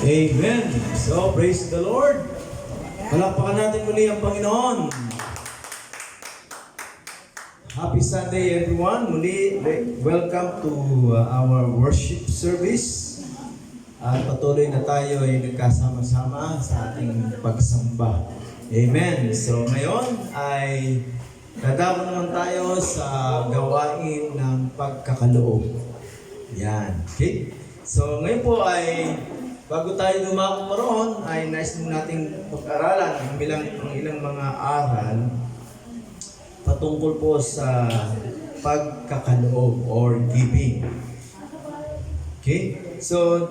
Amen. So, praise the Lord. Palakpakan natin muli ang Panginoon. Happy Sunday, everyone. Muli, welcome to our worship service. At patuloy na tayo ay nagkasama-sama sa ating pagsamba. Amen. So, ngayon ay dadako naman tayo sa gawain ng pagkakaloob. Yan. Okay? So, ngayon po ay bago tayo dumako pa roon, ay nais nating pag-aralan ang ilang mga aral patungkol po sa pagkakaloob or giving. Okay? So,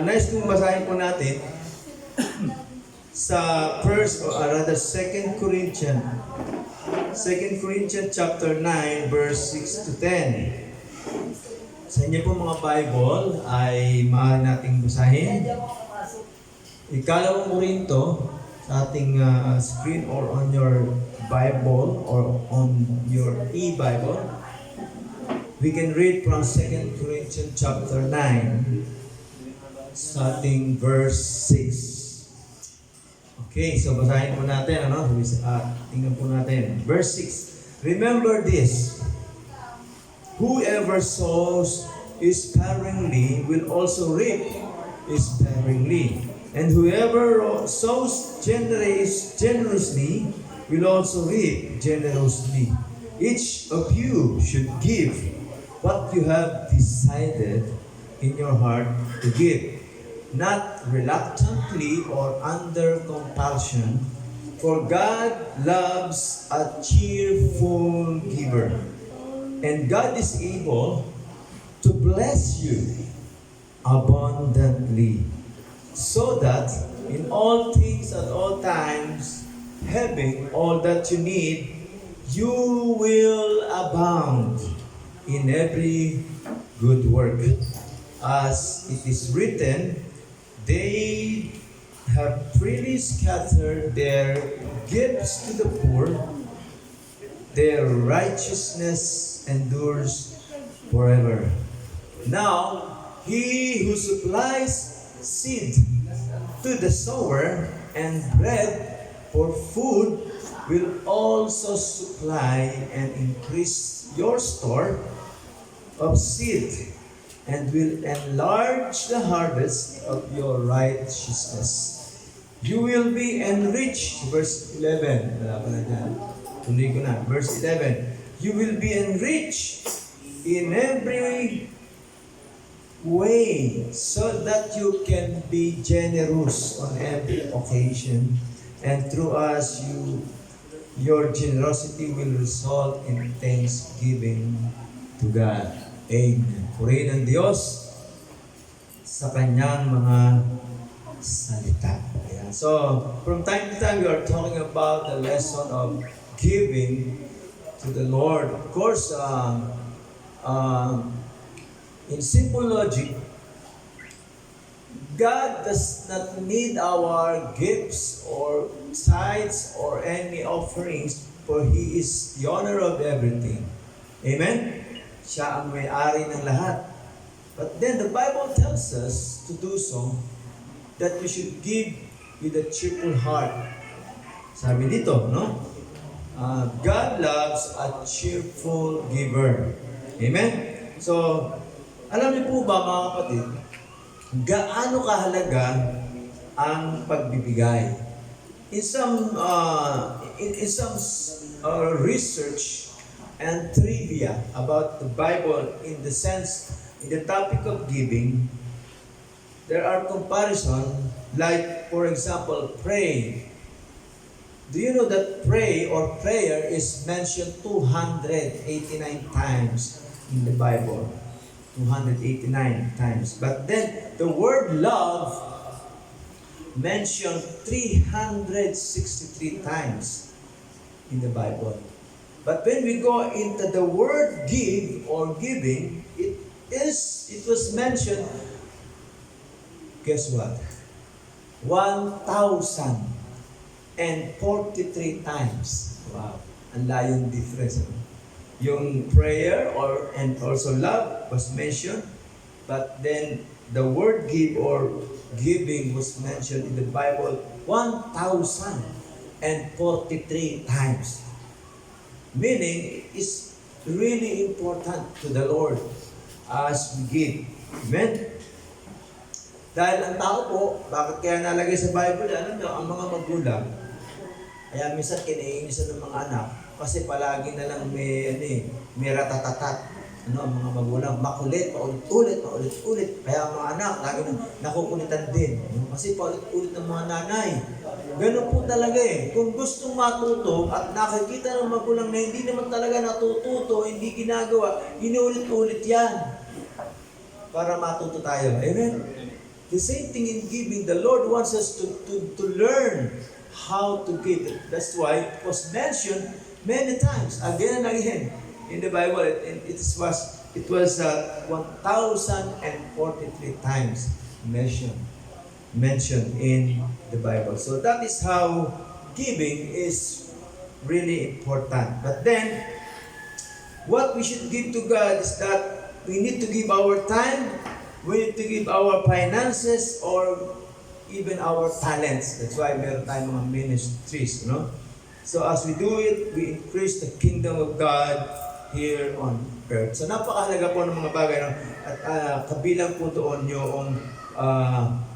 nais kong basahin po natin sa first, or rather, 2 Corinthians chapter 9, verse 6 to 10. Sa inyo po mga Bible ay maaari nating basahin. Ikalawang Korinto sa ating screen or on your Bible or on your e-Bible. We can read from 2 Corinthians chapter 9 sa ating verse 6. Okay, so basahin po natin. Tingnan po natin. Verse 6. Remember this. Whoever sows sparingly will also reap sparingly. And whoever sows generously will also reap generously. Each of you should give what you have decided in your heart to give, not reluctantly or under compulsion, for God loves a cheerful giver. And God is able to bless you abundantly, so that in all things at all times, having all that you need, you will abound in every good work. As it is written, they have freely scattered their gifts to the poor, their righteousness endures forever. Now, he who supplies seed to the sower and bread for food will also supply and increase your store of seed and will enlarge the harvest of your righteousness. You will be enriched. Verse 11. Wala pa na dyan. Tuloy ko na. Verse 11. You will be enriched in every way so that you can be generous on every occasion. And through us, your generosity will result in thanksgiving to God. Amen. Purihin ang Diyos sa kanyang mga salita. So, from time to time, we are talking about the lesson of giving to the Lord. Of course, in simple logic, God does not need our gifts or tithes or any offerings, for He is the owner of everything. Amen? Siya ang may-ari ng lahat. But then the Bible tells us to do so, that we should give with a cheerful heart. Sabi dito, no? God loves a cheerful giver. Amen? So, alam niyo po ba mga kapatid, gaano kahalaga ang pagbibigay? In some research and trivia about the Bible in the topic of giving, there are comparison, like for example, pray. Do you know that pray or prayer is mentioned 289 times in the Bible? 289 times. But then, the word love mentioned 363 times in the Bible. But when we go into the word give or giving, it was mentioned, guess what? 1,043 times. Wow. Ang layong difference. Yung prayer and also love was mentioned, but then the word give or giving was mentioned in the Bible 1,043 times. Meaning, it is really important to the Lord as we give. Amen? Dahil ang tao po, bakit kaya nalagay sa Bible, alam nyo, ang mga magulang, kaya minsan kinaiinisan ng mga anak, kasi palagi na lang may ratatatat. Ang mga magulang, makulit, paulit-ulit. Kaya ang mga anak, lagi nang nakukulitan din. Kasi paulit-ulit ng mga nanay. Ganun po talaga eh. Kung gustong matuto at nakikita ng magulang na hindi naman talaga natututo, hindi ginagawa, inuulit-ulit yan. Para matuto tayo. Amen? The same thing in giving. The Lord wants us to learn how to give. That's why it was mentioned many times, again and again, in the Bible. It was 1,043 times mentioned in the Bible. So that is how giving is really important. But then, what we should give to God is that we need to give our time, we need to give our finances, or even our talents. That's why meron tayong mga ministries, no? So as we do it, we increase the kingdom of God here on earth. So napakahalaga po ng mga bagay, no? At kabilang po doon yung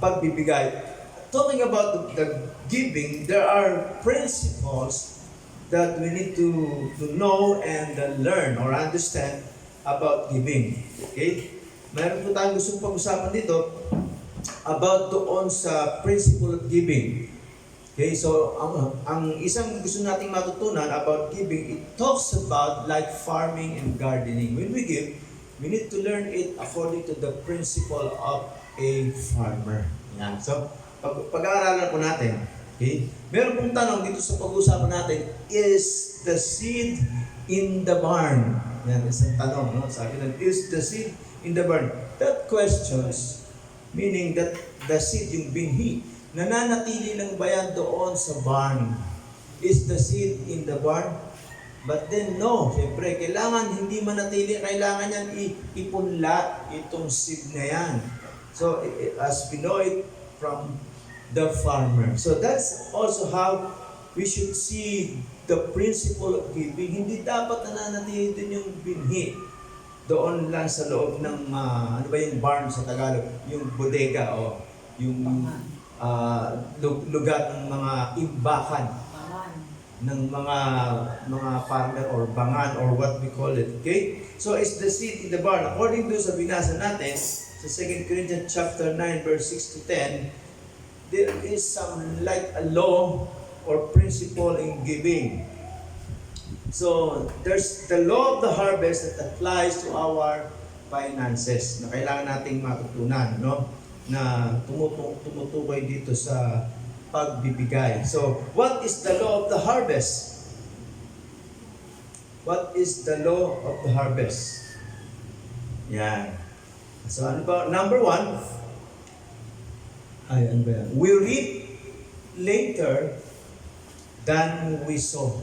pagbibigay. Talking about the giving, there are principles that we need to know and learn or understand about giving. Okay? Mayroon po tayong gustong pag-usapan dito about doon sa principle of giving. Okay, so ang isang gusto nating matutunan about giving, it talks about like farming and gardening. When we give, we need to learn it according to the principle of a farmer. Yan. So, pag-aaralan po natin. Okay? Meron pong tanong dito sa pag-uusapan natin, is the seed in the barn? Yan, isang tanong. No? Sabi na, is the seed in the barn? That questions, meaning that the seed, yung binhi, nananatili lang ba yan doon sa barn? Is the seed in the barn? But then no, siyempre, kailangan hindi manatili, kailangan yan ipunla itong seed na yan. So, as we know it from the farmer. So that's also how we should see the principle of giving. Hindi dapat nananatili din yung binhi doon lang sa loob ng, ano ba yung barn sa Tagalog? Yung bodega o yung lugar ng mga imbakan ng mga farmer or bangan or what we call it. Okay? So it's the seed in the barn. According to sa binasa natin sa 2 Corinthians chapter 9 verse 6 to 10, there is some like a law or principle in giving. So there's the law of the harvest that applies to our finances na kailangan nating matutunan, no? Na tumutukoy dito sa pagbibigay. So, what is the law of the harvest? What is the law of the harvest? Yan. So, ano ba? Number 1, ano ba yan? We reap later than we sow.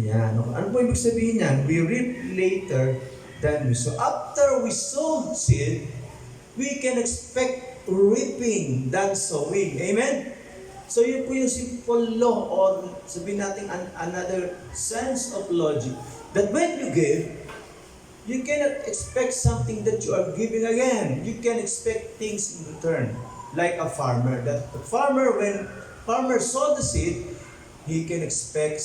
Yan. Ano po ibig sabihin yan? We reap later than we sow. After we sow seed, we can expect reaping than sowing. Amen? So yun po yung simple law or sabihin natin another sense of logic that when you give, you cannot expect something that you are giving again. You can expect things in return. Like a farmer. That the farmer, when farmer sow the seed, he can expect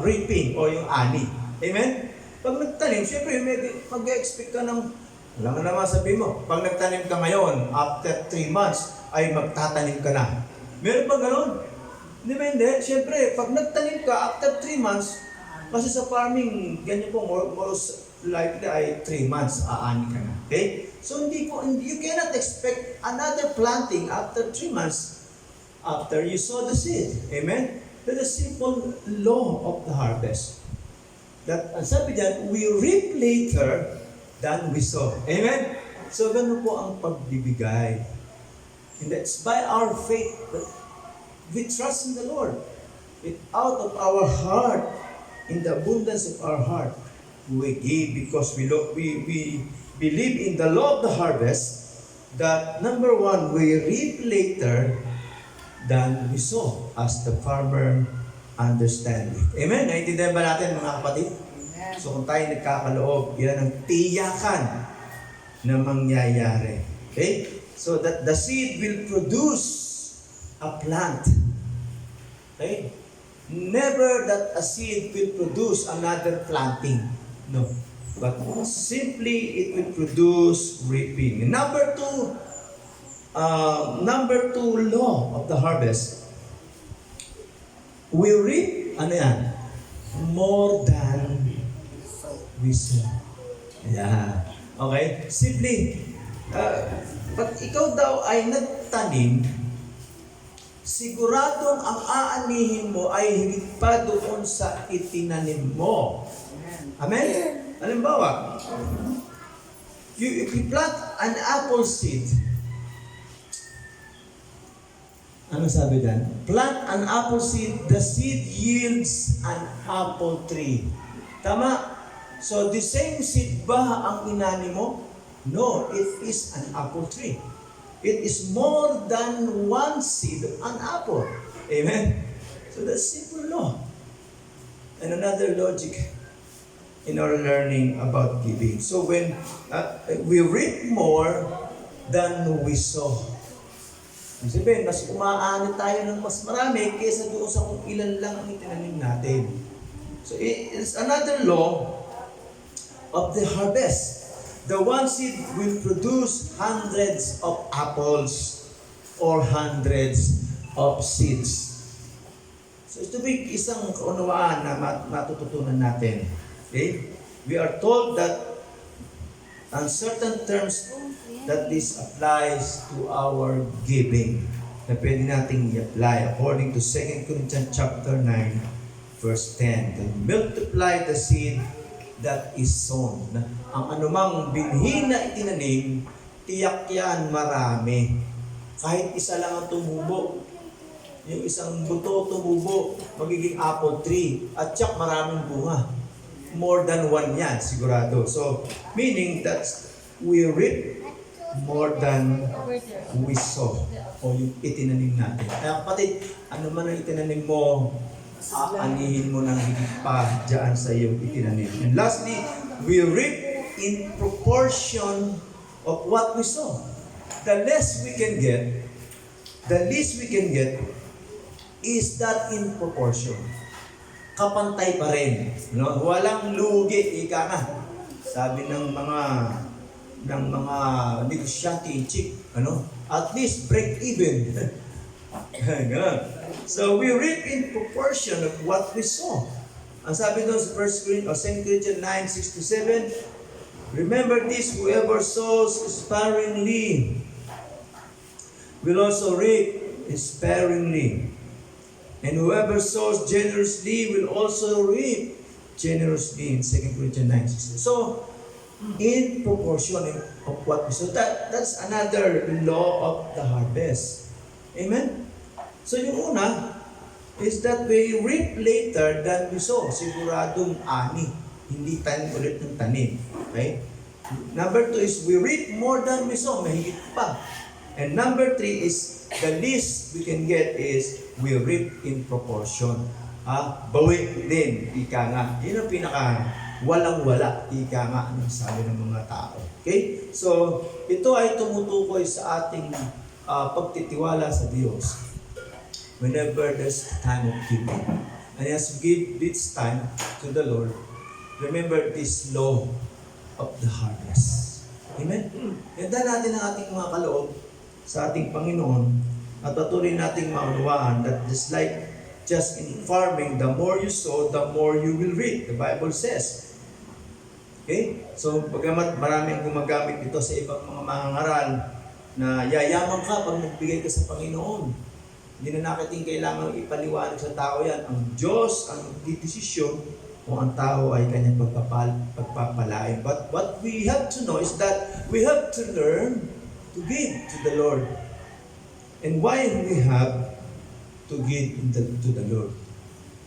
reaping o yung ani. Amen? Pag nagtanim, syempre mag-expect ka ng, alam mo naman sabihin mo, pag nagtanim ka ngayon, after 3 months, ay magtatanim ka na. Meron ba ganun? Di ba hindi? Siyempre, pag nagtanim ka, after 3 months, kasi sa farming, ganyan po, most likely ay 3 months, aani ka na. Okay? So, you cannot expect another planting after 3 months after you sow the seed. Amen? That is simple law of the harvest. That, ang sabi dyan, we reap later than we sow. Amen? So, ganun po ang pagbibigay. And that's by our faith that we trust in the Lord. Out of our heart, in the abundance of our heart, we give because we believe in the law of the harvest that number one, we reap later than we sow, as the farmer understand it. Amen? Naintindihan ba natin mga kapatid? Amen. So kung tayo nagkakaloob, yan ang tiyakan na mangyayari. Okay? So that the seed will produce a plant. Okay? Never that a seed will produce another planting. No. But simply it will produce reaping. And number two law of the harvest. We reap, ano yan? More than we sow. Yeah. Okay? Simply, pag ikaw daw ay nagtanim, siguradong ang aanihin mo ay higit pa doon sa itinanim mo. Amen? Halimbawa, if you plant an apple seed, ano sabi dyan? Plant an apple seed, the seed yields an apple tree. Tama? So, the same seed ba ang inani mo? No, it is an apple tree. It is more than one seed, an apple. Amen? So, that's simple law. And another logic in our learning about giving. So, when we reap more than we sow. Sabihin, mas umaani tayo ng mas marami kaysa doon sa kung ilan lang ang itinanim natin. So, it's another law of the harvest. The one seed will produce hundreds of apples or hundreds of seeds. So, ito big isang kaunawaan na matututunan natin. Okay? We are told that on certain terms that this applies to our giving. Na pwede nating i-apply according to 2 Corinthians chapter 9, verse 10. To multiply the seed that is sown. Ang anumang binhi na itinanim, tiyak yan marami. Kahit isa lang ang tumubo, yung isang buto tumubo, magiging apple tree, at tiyak maraming bunga. More than one yan, sigurado. So, meaning that we reap more than we sow. O yung itinanim natin. Kaya kapatid, ano man ang itinanim mo, aanihin mo ng higit pa dyan sa iyong itinanim. And lastly, we reap in proportion of what we sow. The less we can get, the least we can get is that in proportion. Kapantay pa rin. No? Walang lugi, ika nga. Sabi ng mga negosyante in chick, at least break even. So we reap in proportion of what we sow. Ang sabi doon sa 2 Corinthians 9:6-7, remember this, whoever sows sparingly will also reap sparingly. And whoever sows generously will also reap generously in 2 Corinthians 9:16. So, in proportion of what we sow. That's another law of the harvest. Amen? So, yung una is that we reap later than we sow. Siguradong ani. Hindi tanim ulit ng tanim. Okay? Number 2 is we reap more than we sow. Mahigit pa. And number 3 is the least we can get is we reap in proportion. Bawi din, ika nga. Yun ang pinaka walang-wala, ika nga, ang sabi ng mga tao. Okay? So, ito ay tumutukoy sa ating pagtitiwala sa Diyos. Whenever there's time of giving. And as we give this time to the Lord, remember this law of the harvest. Amen? Ganda natin ang ating mga kaloob sa ating Panginoon at patuloy nating maunawaan that just in farming, the more you sow, the more you will reap. The Bible says. Okay? So, bagamat maraming gumagamit ito sa ibang mga mangangaral na yayaman ka pag nagbigay ka sa Panginoon. Hindi na natin kailangan ipaliwanag sa tao yan. Ang Diyos ang magdidesisyon kung ang tao ay kanyang pagpapalain. But what we have to know is that we have to learn to give to the Lord. And why we have to give to the Lord?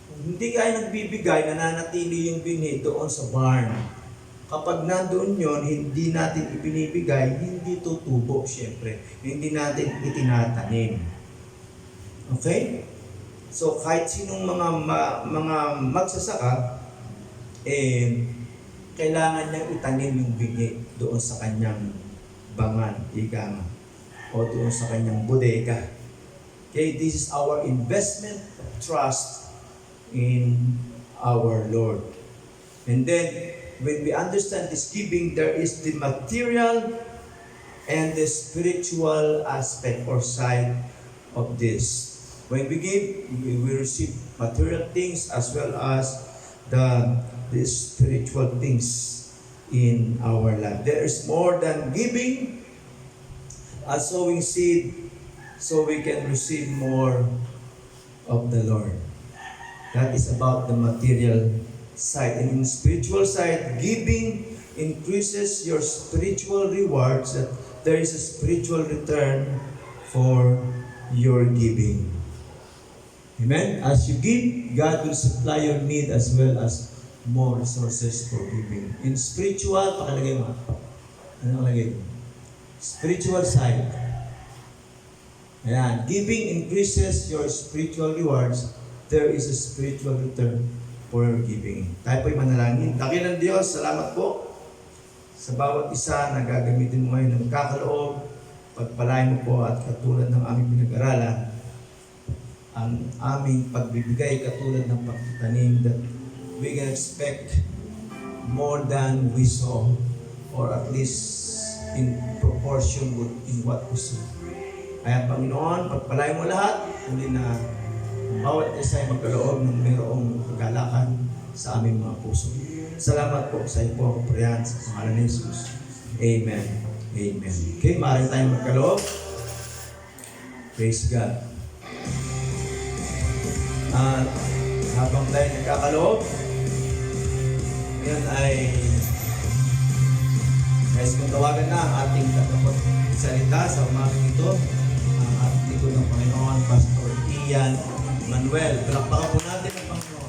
Kung hindi kayo nagbibigay, nananatili yung binhi doon sa barn. Kapag nandoon yon, hindi natin ibinibigay, hindi tutubo siyempre. Hindi natin itinatanim. Okay? So kahit sinong mga magsasaka, kailangan niyang itanim yung bigi doon sa kanyang bangan, ika nga, o doon sa kanyang bodega. Okay, this is our investment of trust in our Lord. And then, when we understand this giving, there is the material and the spiritual aspect or side of this. When we give, we will receive material things as well as the spiritual things in our life. There is more than giving, sowing seed, so we can receive more of the Lord. That is about the material side. And in the spiritual side, giving increases your spiritual rewards. That there is a spiritual return for your giving. Amen? As you give, God will supply your need as well as more resources for giving. In spiritual, pakalagay mo. Ano nakalagay? Spiritual side. Ayan. Giving increases your spiritual rewards. There is a spiritual return for your giving. Tayo po'y manalangin. Dakilang Diyos, salamat po sa bawat isa na gagamitin mo ngayon ng kakaloob. Pagpalain mo po at katulad ng aming pinag-aralan, ang aming pagbibigay katulad ng pagtanim, that we can expect more than we saw, or at least in proportion with in what we saw. Kaya Panginoon, pagpalain mo lahat, hindi na bawat isa ay magkaloob ng mayroong kagalakan sa aming mga puso. Salamat po sa iyo po ang prayan sa pangalan ni Jesus. Amen. Amen. Okay, maaaring tayong magkaloob. Praise God. At habang tayo nagkakaloob, ngayon ay guys, kung tawagan na ang ating katapot salita sa umagang ito, ang ating ito ng Panginoon, Pastor Ian Manuel. Palakpakan po natin ang Panginoon.